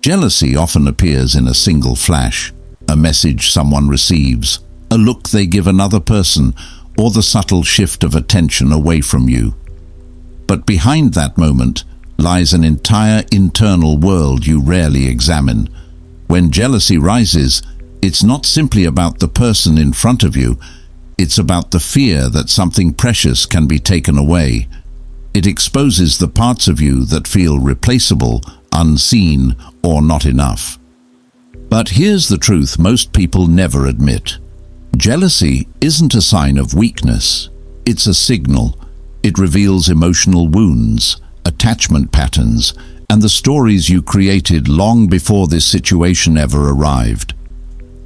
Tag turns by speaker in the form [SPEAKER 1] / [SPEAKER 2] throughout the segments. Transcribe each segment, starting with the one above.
[SPEAKER 1] Jealousy often appears in a single flash, a message someone receives, a look they give another person, or the subtle shift of attention away from you. But behind that moment lies an entire internal world you rarely examine. When jealousy rises, it's not simply about the person in front of you, it's about the fear that something precious can be taken away. It exposes the parts of you that feel replaceable, unseen, or not enough. But here's the truth most people never admit. Jealousy isn't a sign of weakness. It's a signal. It reveals emotional wounds, attachment patterns, and the stories you created long before this situation ever arrived.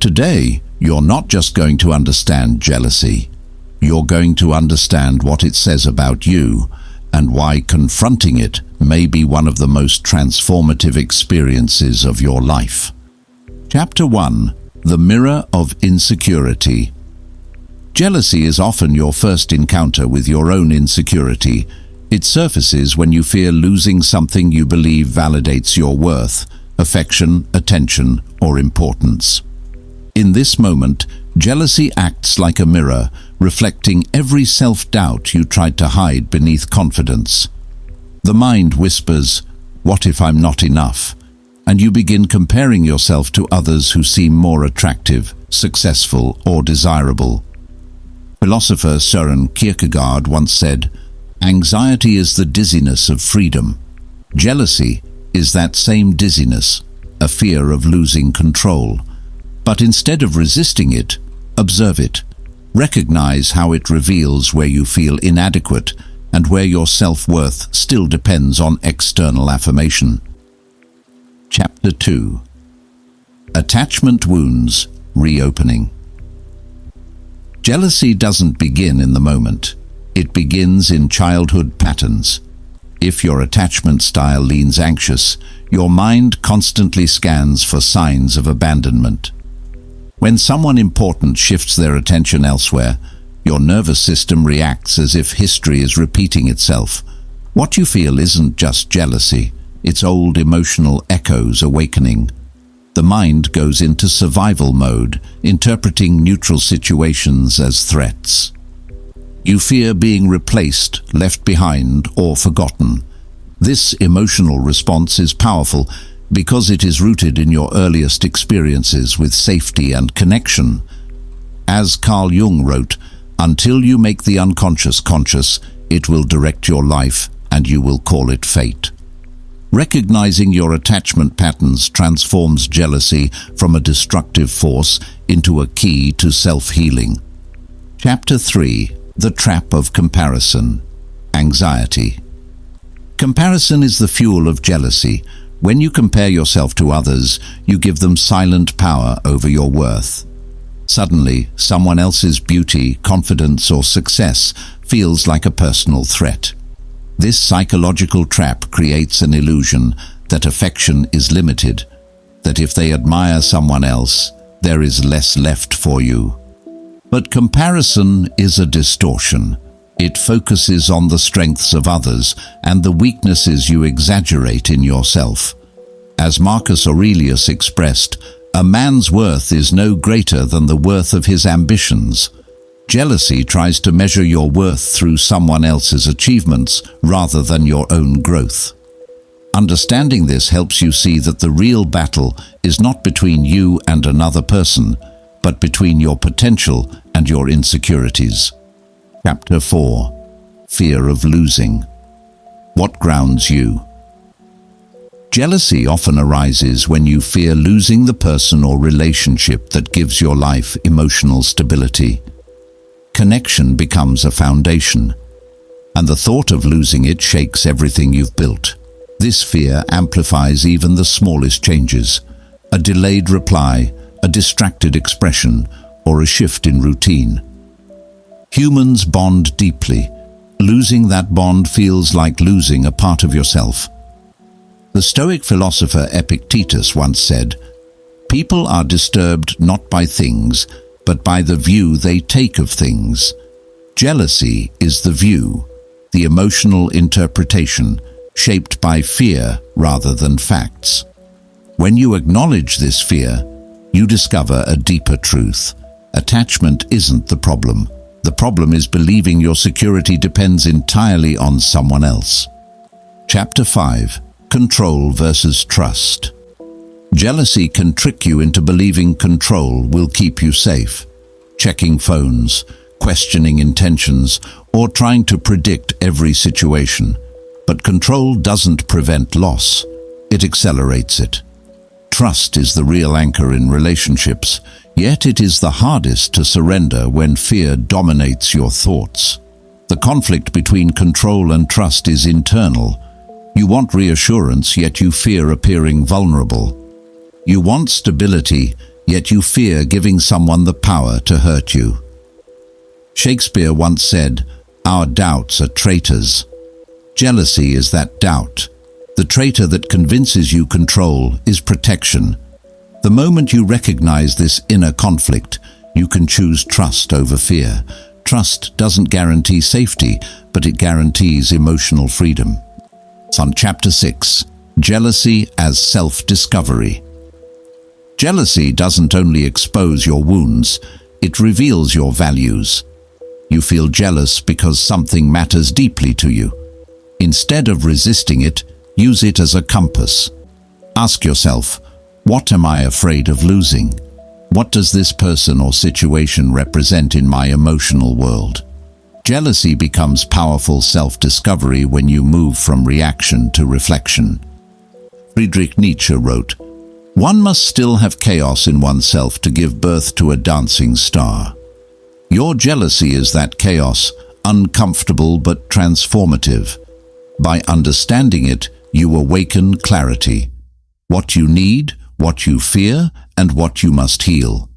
[SPEAKER 1] Today, you're not just going to understand jealousy. You're going to understand what it says about you and why confronting it may be one of the most transformative experiences of your life. Chapter 1: The Mirror of Insecurity. Jealousy is often your first encounter with your own insecurity. It surfaces when you fear losing something you believe validates your worth, affection, attention, or importance. In this moment, jealousy acts like a mirror, reflecting every self-doubt you tried to hide beneath confidence. The mind whispers, "What if I'm not enough?" And you begin comparing yourself to others who seem more attractive, successful, or desirable. Philosopher Søren Kierkegaard once said, "Anxiety is the dizziness of freedom. Jealousy is that same dizziness, a fear of losing control. But instead of resisting it, observe it. Recognize how it reveals where you feel inadequate and where your self-worth still depends on external affirmation." Chapter 2: Attachment Wounds Reopening. Jealousy doesn't begin in the moment. It begins in childhood patterns. If your attachment style leans anxious, your mind constantly scans for signs of abandonment. When someone important shifts their attention elsewhere, your nervous system reacts as if history is repeating itself. What you feel isn't just jealousy, it's old emotional echoes awakening. The mind goes into survival mode, interpreting neutral situations as threats. You fear being replaced, left behind, or forgotten. This emotional response is powerful because it is rooted in your earliest experiences with safety and connection. As Carl Jung wrote, "Until you make the unconscious conscious, it will direct your life and you will call it fate." Recognizing your attachment patterns transforms jealousy from a destructive force into a key to self-healing. Chapter 3: The Trap of Comparison. Anxiety. Comparison is the fuel of jealousy. When you compare yourself to others, you give them silent power over your worth. Suddenly, someone else's beauty, confidence, or success feels like a personal threat. This psychological trap creates an illusion that affection is limited, that if they admire someone else, there is less left for you. But comparison is a distortion. It focuses on the strengths of others and the weaknesses you exaggerate in yourself. As Marcus Aurelius expressed, "A man's worth is no greater than the worth of his ambitions." Jealousy tries to measure your worth through someone else's achievements rather than your own growth. Understanding this helps you see that the real battle is not between you and another person, but between your potential and your insecurities. Chapter 4: Fear of Losing. What grounds you? Jealousy often arises when you fear losing the person or relationship that gives your life emotional stability. Connection becomes a foundation, and the thought of losing it shakes everything you've built. This fear amplifies even the smallest changes: a delayed reply, a distracted expression, or a shift in routine. Humans bond deeply. Losing that bond feels like losing a part of yourself. The Stoic philosopher Epictetus once said, "People are disturbed not by things, but by the view they take of things." Jealousy is the view, the emotional interpretation, shaped by fear rather than facts. When you acknowledge this fear, you discover a deeper truth. Attachment isn't the problem. The problem is believing your security depends entirely on someone else. Chapter 5. Control versus Trust. Jealousy can trick you into believing control will keep you safe. Checking phones, questioning intentions, or trying to predict every situation. But control doesn't prevent loss, it accelerates it. Trust is the real anchor in relationships, yet it is the hardest to surrender when fear dominates your thoughts. The conflict between control and trust is internal. You want reassurance, yet you fear appearing vulnerable. You want stability, yet you fear giving someone the power to hurt you. Shakespeare once said, "Our doubts are traitors." Jealousy is that doubt. The traitor that convinces you control is protection. The moment you recognize this inner conflict, you can choose trust over fear. Trust doesn't guarantee safety, but it guarantees emotional freedom. On Chapter 6, Jealousy as Self-Discovery. Jealousy doesn't only expose your wounds, it reveals your values. You feel jealous because something matters deeply to you. Instead of resisting it, use it as a compass. Ask yourself, what am I afraid of losing? What does this person or situation represent in my emotional world? Jealousy becomes powerful self-discovery when you move from reaction to reflection. Friedrich Nietzsche wrote, "One must still have chaos in oneself to give birth to a dancing star." Your jealousy is that chaos, uncomfortable but transformative. By understanding it, you awaken clarity. What you need, what you fear, and what you must heal.